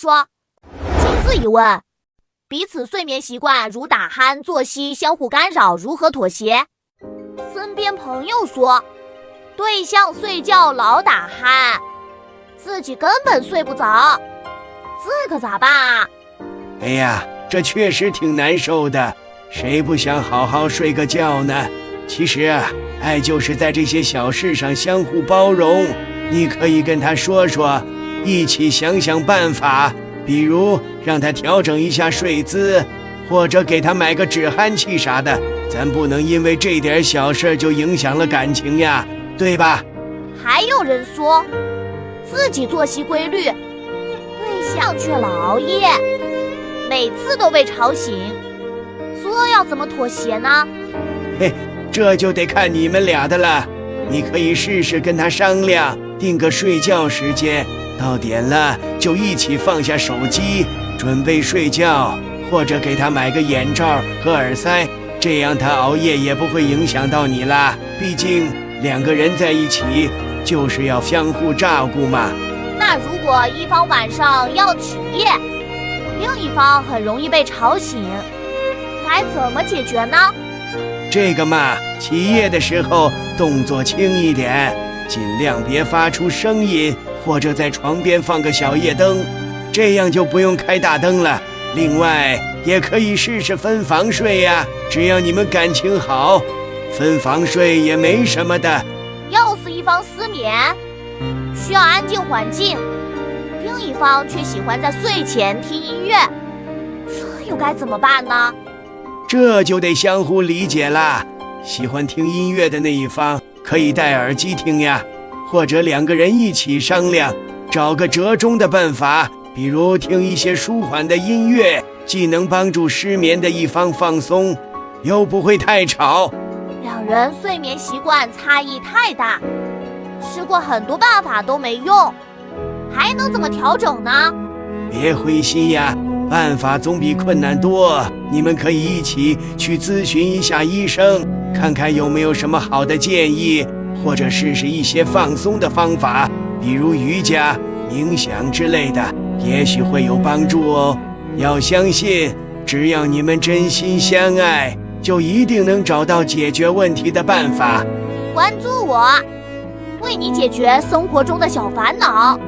说。其次一问，彼此睡眠习惯如打鼾、作息相互干扰，如何妥协？身边朋友说，对象睡觉老打鼾，自己根本睡不着，这可咋办啊？哎呀，这确实挺难受的，谁不想好好睡个觉呢？其实啊，爱就是在这些小事上相互包容。你可以跟他说说，一起想想办法，比如让他调整一下睡姿，或者给他买个止鼾器啥的。咱不能因为这点小事就影响了感情呀，对吧？还有人说，自己作息规律，对象却老熬夜，每次都被吵醒，这要怎么妥协呢？嘿，这就得看你们俩的了。你可以试试跟他商量，定个睡觉时间，到点了就一起放下手机，准备睡觉，或者给他买个眼罩和耳塞，这样他熬夜也不会影响到你啦。毕竟两个人在一起就是要相互照顾嘛。那如果一方晚上要起夜，另一方很容易被吵醒，该怎么解决呢？这个嘛，起夜的时候动作轻一点，尽量别发出声音，或者在床边放个小夜灯，这样就不用开大灯了。另外也可以试试分房睡呀，只要你们感情好，分房睡也没什么的。要是一方失眠，需要安静环境，另一方却喜欢在睡前听音乐，这又该怎么办呢？这就得相互理解啦。喜欢听音乐的那一方可以戴耳机听呀，或者两个人一起商量，找个折中的办法，比如听一些舒缓的音乐，既能帮助失眠的一方放松，又不会太吵。两人睡眠习惯差异太大，试过很多办法都没用，还能怎么调整呢？别灰心呀，办法总比困难多。你们可以一起去咨询一下医生，看看有没有什么好的建议，或者试试一些放松的方法，比如瑜伽、冥想之类的，也许会有帮助哦。要相信，只要你们真心相爱，就一定能找到解决问题的办法。关注我，为你解决生活中的小烦恼。